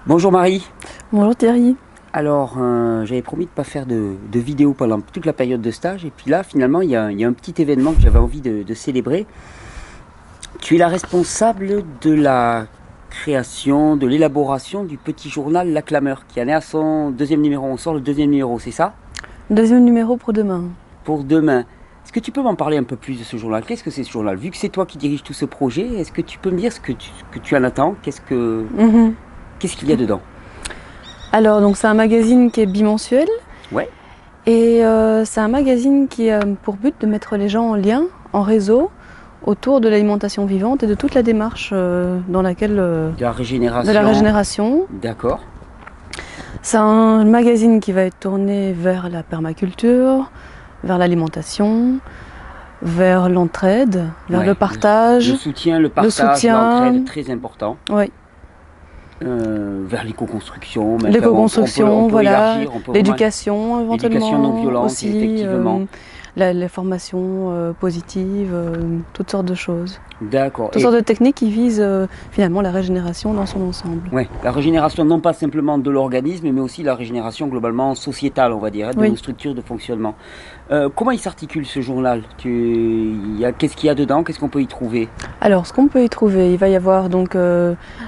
Bonjour Marie. Bonjour Thierry. Alors, j'avais promis de ne pas faire de vidéo pendant toute la période de stage. Et puis là, finalement, il y a un petit événement que j'avais envie de célébrer. Tu es la responsable de la création, de l'élaboration du petit journal La Clameur, qui en est à son deuxième numéro. On sort le deuxième numéro, c'est ça? Deuxième numéro pour demain. Pour demain. Est-ce que tu peux m'en parler un peu plus de ce journal? Qu'est-ce que c'est ce journal? Vu que c'est toi qui diriges tout ce projet, est-ce que tu peux me dire ce que tu en attends? Qu'est-ce qu'il y a dedans? Alors, donc c'est un magazine qui est bimensuel Ouais, et c'est un magazine qui a pour but de mettre les gens en lien, en réseau, autour de l'alimentation vivante et de toute la démarche dans laquelle de la régénération. de la régénération. D'accord. C'est un magazine qui va être tourné vers la permaculture, vers l'alimentation, vers l'entraide, vers Ouais, le partage. le soutien, le partage, soutien. l'entraide, très important. Oui, Vers l'éco-construction, même l'éco-construction, on peut voilà, élargir, on peut l'éducation éventuellement, l'éducation non violente, aussi, effectivement. la formation positive, toutes sortes de choses. D'accord. Toutes sortes de techniques qui visent finalement la régénération dans son ensemble. Ouais, la régénération non pas simplement de l'organisme, mais aussi la régénération globalement sociétale, on va dire, hein, de Oui. nos structures de fonctionnement. Comment il s'articule ce journal? Qu'est-ce qu'il y a dedans? Qu'est-ce qu'on peut y trouver? Alors, ce qu'on peut y trouver, il va y avoir donc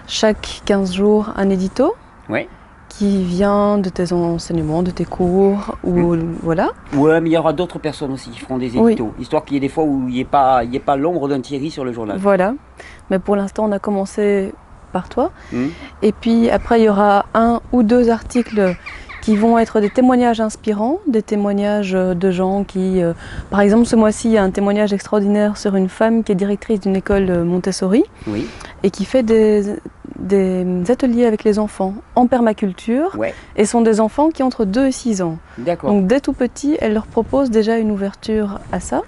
chaque 15 jours un édito Ouais. qui vient de tes enseignements, de tes cours, ou voilà. Ouais, mais il y aura d'autres personnes aussi qui feront des Oui. éditos, histoire qu'il y ait des fois où il n'y ait pas l'ombre d'un Thierry sur le journal. Voilà. Mais pour l'instant, on a commencé par toi. Hmm. Et puis après, il y aura un ou deux articles qui vont être des témoignages inspirants, des témoignages de gens qui... par exemple, ce mois-ci, il y a un témoignage extraordinaire sur une femme qui est directrice d'une école Montessori Oui. et qui fait des ateliers avec les enfants en permaculture. Ouais. Et sont des enfants qui ont entre 2 et 6 ans. D'accord. Donc dès tout petit, elle leur propose déjà une ouverture à ça.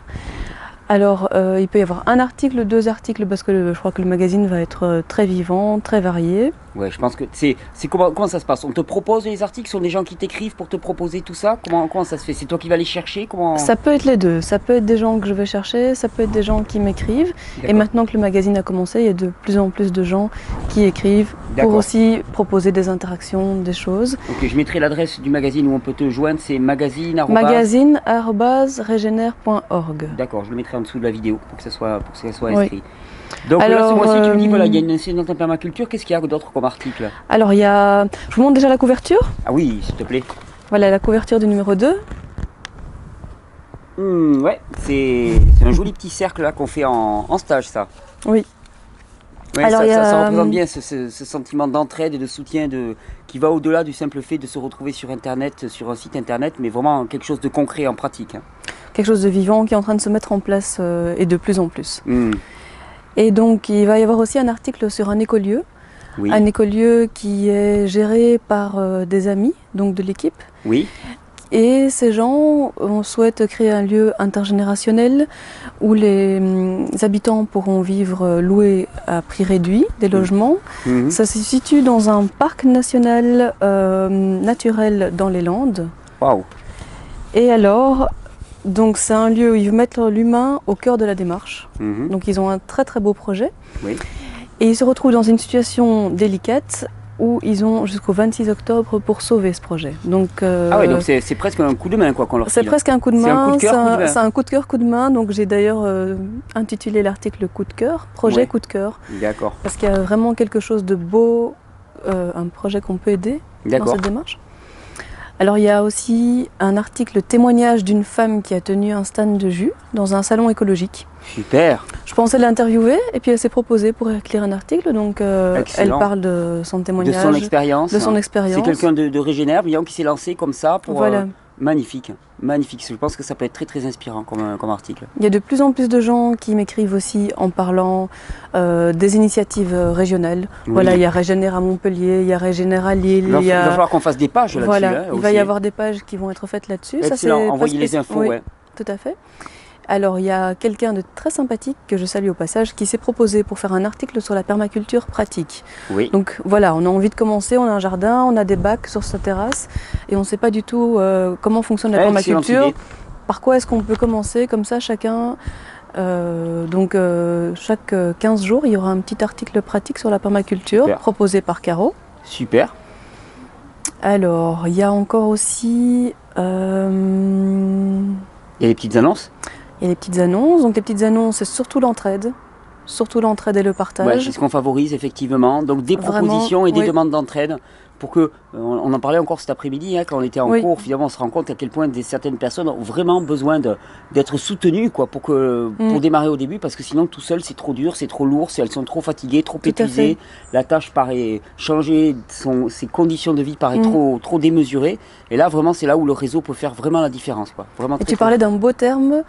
Alors, il peut y avoir un article, deux articles, parce que je crois que le magazine va être très vivant, très varié. Ouais, je pense que c'est comment ça se passe? On te propose les articles, ce sont des gens qui t'écrivent pour te proposer tout ça? Comment ça se fait? C'est toi qui vas les chercher? Comment? Ça peut être les deux. Ça peut être des gens que je vais chercher, ça peut être des gens qui m'écrivent. Et D'accord. maintenant que le magazine a commencé, il y a de plus en plus de gens qui écrivent pour D'accord. aussi proposer des interactions, des choses. Ok, je mettrai l'adresse du magazine où on peut te joindre, c'est magazine. magazine@regener.org. D'accord, je le mettrai en dessous de la vidéo pour que ça soit Oui. inscrit. Donc là, Alors, ce mois-ci, tu me dis, voilà, il y a une incidente en permaculture, qu'est-ce qu'il y a d'autre comme article? Alors, il y a... Je vous montre déjà la couverture. Ah oui, s'il te plaît. Voilà la couverture du numéro 2. Ouais, c'est un joli petit cercle là qu'on fait en stage, ça. Oui. Ouais, Alors, ça représente bien ce sentiment d'entraide et de soutien qui va au-delà du simple fait de se retrouver sur Internet, sur un site Internet, mais vraiment quelque chose de concret en pratique. Hein. Quelque chose de vivant qui est en train de se mettre en place et de plus en plus. Hmm. Et donc il va y avoir aussi un article sur un écolieu. Oui. Un écolieu qui est géré par des amis, donc de l'équipe. Oui. Et ces gens, on souhaite créer un lieu intergénérationnel où les habitants pourront vivre loués à prix réduit, des logements. Mhm. Ça se situe dans un parc national naturel dans les Landes. Waouh. Et alors, donc c'est un lieu où ils mettent l'humain au cœur de la démarche. Mhm. Donc ils ont un très très beau projet. Oui. Et ils se retrouvent dans une situation délicate où ils ont jusqu'au 26 octobre pour sauver ce projet. Donc, Ah ouais, donc c'est presque un coup de main quoi qu'on leur c'est file. presque un coup de C'est un main. coup de cœur, coup de main. C'est un coup de cœur, coup de main. Donc j'ai d'ailleurs intitulé l'article Coup de cœur, projet Ouais. coup de cœur. D'accord. Parce qu'il y a vraiment quelque chose de beau, un projet qu'on peut aider dans D'accord. cette démarche. Alors il y a aussi un article témoignage d'une femme qui a tenu un stand de jus dans un salon écologique. Super. Je pensais l'interviewer et puis elle s'est proposée pour écrire un article. Donc elle Excellent. parle de son De témoignage, son expérience. de son expérience. C'est quelqu'un de Régénère, bien, qui s'est lancé comme ça pour. Voilà. Magnifique, magnifique. Je pense que ça peut être très très inspirant comme article. Il y a de plus en plus de gens qui m'écrivent aussi en parlant des initiatives régionales. Oui. Voilà, il y a Régénère à Montpellier, il y a Régénère à Lille. Il va il y a... falloir qu'on fasse des pages là-dessus. Voilà, hein, il va aussi. y avoir des pages qui vont être faites là-dessus. Excellent, envoyez les infos. Oui, Ouais. tout à fait. Alors, il y a quelqu'un de très sympathique que je salue au passage qui s'est proposé pour faire un article sur la permaculture pratique. Oui. Donc voilà, on a envie de commencer, on a un jardin, on a des bacs sur sa terrasse et on ne sait pas du tout comment fonctionne la Excellente permaculture. idée. Par quoi est-ce qu'on peut commencer? Comme ça, chacun... chaque 15 jours, il y aura un petit article pratique sur la permaculture Super. proposé par Caro. Super. Alors, il y a encore aussi... Il y a les petites annonces. Il y a les petites annonces. Donc les petites annonces, c'est surtout l'entraide. Surtout l'entraide et le partage. Ouais, c'est ce qu'on favorise effectivement. Donc des propositions et des demandes d'entraide pour que, on en parlait encore cet après-midi, hein, quand on était en cours, finalement on se rend compte à quel point certaines personnes ont vraiment besoin d'être soutenues quoi, pour démarrer au début, parce que sinon tout seul c'est trop dur, c'est trop lourd, elles sont trop fatiguées, trop épuisées, la tâche paraît changer, ses conditions de vie paraît trop démesurées, et là vraiment c'est là où le réseau peut faire vraiment la différence. Quoi. Vraiment et tu parlais d'un beau terme.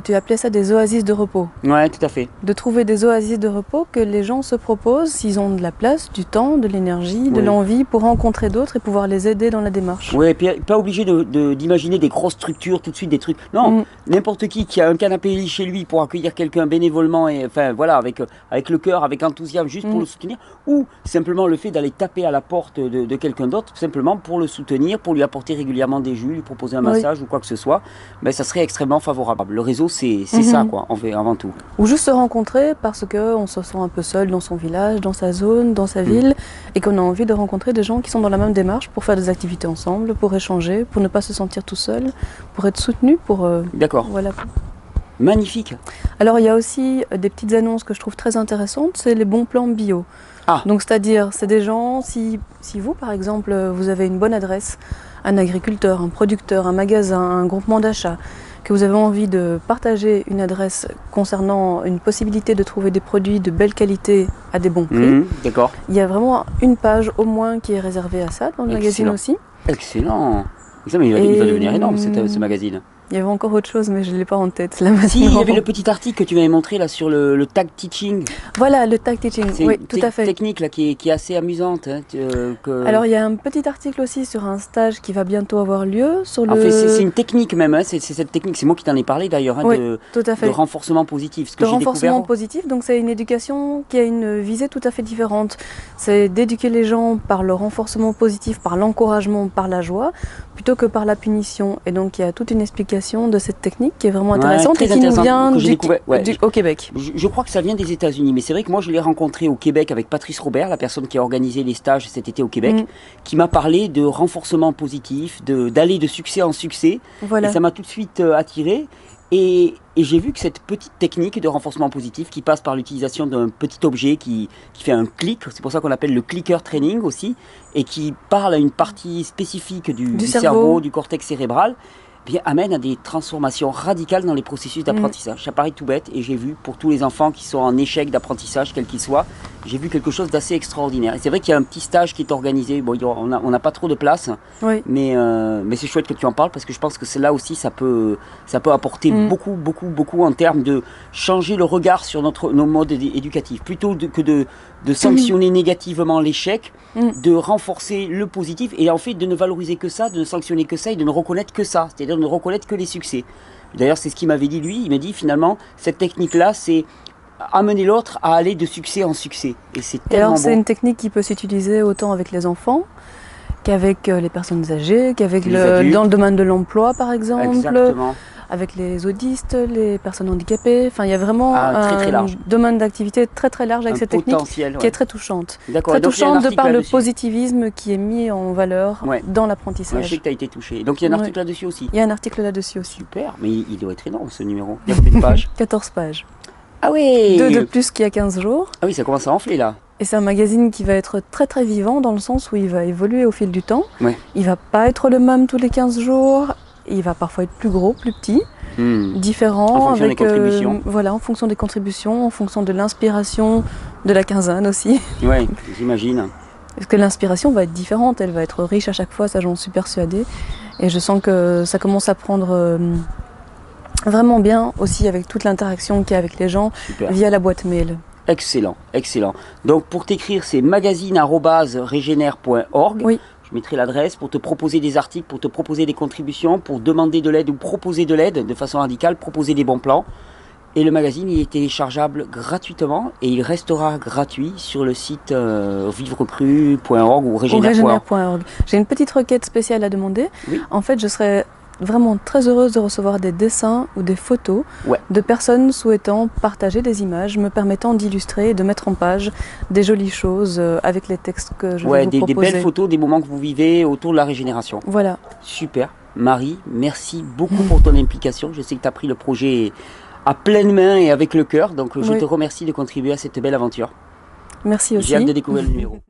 Tu appelais ça des oasis de repos. Ouais, tout à fait. De trouver des oasis de repos que les gens se proposent s'ils ont de la place, du temps, de l'énergie, de l'envie pour rencontrer d'autres et pouvoir les aider dans la démarche. Oui, et puis pas obligé d'imaginer des grosses structures tout de suite, des trucs. Non, n'importe qui a un canapé chez lui pour accueillir quelqu'un bénévolement et enfin voilà, avec le cœur, avec enthousiasme, juste pour le soutenir, ou simplement le fait d'aller taper à la porte de quelqu'un d'autre, simplement pour le soutenir, pour lui apporter régulièrement des jus, lui proposer un massage ou quoi que ce soit, ben, ça serait extrêmement favorable. Le réseau, c'est ça, quoi, avant tout. Ou juste se rencontrer parce qu'on se sent un peu seul dans son village, dans sa zone, dans sa ville, et qu'on a envie de rencontrer des gens qui sont dans la même démarche pour faire des activités ensemble, pour échanger, pour ne pas se sentir tout seul, pour être soutenu, pour... D'accord. Voilà. Magnifique. Alors il y a aussi des petites annonces que je trouve très intéressantes, c'est les bons plans bio. Ah. Donc c'est-à-dire, c'est des gens, si vous par exemple, vous avez une bonne adresse, un agriculteur, un producteur, un magasin, un groupement d'achat, que vous avez envie de partager une adresse concernant une possibilité de trouver des produits de belle qualité à des bons prix. D'accord. Il y a vraiment une page au moins qui est réservée à ça dans le magazine aussi. Excellent. Mais il va devenir énorme ce magazine. Il y avait encore autre chose, mais je ne l'ai pas en tête. Là, si, il y avait le petit article que tu m'avais montré là sur le tag teaching. Voilà, le tag teaching, oui, tout à fait. C'est une technique là, qui est assez amusante. Hein, Alors, il y a un petit article aussi sur un stage qui va bientôt avoir lieu. Sur en fait, c'est une technique même, hein, c'est cette technique, c'est moi qui t'en ai parlé d'ailleurs, hein, tout à fait. De renforcement positif. Ce que de renforcement positif, donc c'est une éducation qui a une visée tout à fait différente. C'est d'éduquer les gens par le renforcement positif, par l'encouragement, par la joie, plutôt que par la punition. Et donc, il y a toute une explication de cette technique qui est vraiment intéressante et qui nous vient au Québec. Je crois que ça vient des États-Unis, mais c'est vrai que moi je l'ai rencontré au Québec avec Patrice Robert, la personne qui a organisé les stages cet été au Québec, qui m'a parlé de renforcement positif, d'aller de succès en succès. Voilà. Et ça m'a tout de suite attiré. Et j'ai vu que cette petite technique de renforcement positif qui passe par l'utilisation d'un petit objet qui fait un clic, c'est pour ça qu'on appelle le clicker training aussi, et qui parle à une partie spécifique du cerveau, du cortex cérébral, amène à des transformations radicales dans les processus d'apprentissage. Ça paraît tout bête et j'ai vu pour tous les enfants qui sont en échec d'apprentissage, quel qu'il soit, j'ai vu quelque chose d'assez extraordinaire. Et c'est vrai qu'il y a un petit stage qui est organisé, bon, on n'a pas trop de place, mais c'est chouette que tu en parles parce que je pense que c'est là aussi ça peut apporter beaucoup en termes de changer le regard sur nos modes éducatifs. Plutôt que de sanctionner négativement l'échec, de renforcer le positif et en fait de ne valoriser que ça, de ne sanctionner que ça et de ne reconnaître que ça, c'est-à-dire de ne reconnaître que les succès. D'ailleurs, c'est ce qu'il m'avait dit lui, il m'a dit finalement, cette technique-là, c'est amener l'autre à aller de succès en succès. Et c'est tellement beau. C'est une technique qui peut s'utiliser autant avec les enfants qu'avec les personnes âgées, qu'avec dans le domaine de l'emploi par exemple. Exactement. Avec les audistes, les personnes handicapées. Enfin, il y a vraiment un domaine d'activité très très large avec cette technique qui est très touchante. Très touchante de par le positivisme qui est mis en valeur dans l'apprentissage. Je sais que tu as été touché. Donc il y a un article là-dessus aussi. Il y a un article là-dessus aussi. Super, mais il doit être énorme ce numéro. Il y a combien de pages 14 pages. Ah oui 2 de plus qu'il y a 15 jours. Ah oui, ça commence à enfler là. Et c'est un magazine qui va être très très vivant dans le sens où il va évoluer au fil du temps. Il va pas être le même tous les 15 jours. Il va parfois être plus gros, plus petit, différent. En fonction des contributions. Voilà, en fonction des contributions, en fonction de l'inspiration de la quinzaine aussi. Oui, j'imagine. Parce que l'inspiration va être différente, elle va être riche à chaque fois, ça j'en suis persuadée. Et je sens que ça commence à prendre vraiment bien aussi avec toute l'interaction qu'il y a avec les gens via la boîte mail. Excellent, excellent. Donc pour t'écrire, c'est magazine@regener.org. Oui. Je mettrai l'adresse pour te proposer des articles, pour te proposer des contributions, pour demander de l'aide ou proposer de l'aide de façon radicale, proposer des bons plans. Et le magazine, il est téléchargeable gratuitement et il restera gratuit sur le site vivrepru.org ou regener.org. J'ai une petite requête spéciale à demander. Oui. En fait, je serais vraiment très heureuse de recevoir des dessins ou des photos de personnes souhaitant partager des images, me permettant d'illustrer et de mettre en page des jolies choses avec les textes que je vais vous proposer. Des belles photos, des moments que vous vivez autour de la régénération. Voilà. Super. Marie, merci beaucoup pour ton implication. Je sais que tu as pris le projet à pleine main et avec le cœur, donc je te remercie de contribuer à cette belle aventure. Merci aussi. J'ai hâte de découvrir le numéro.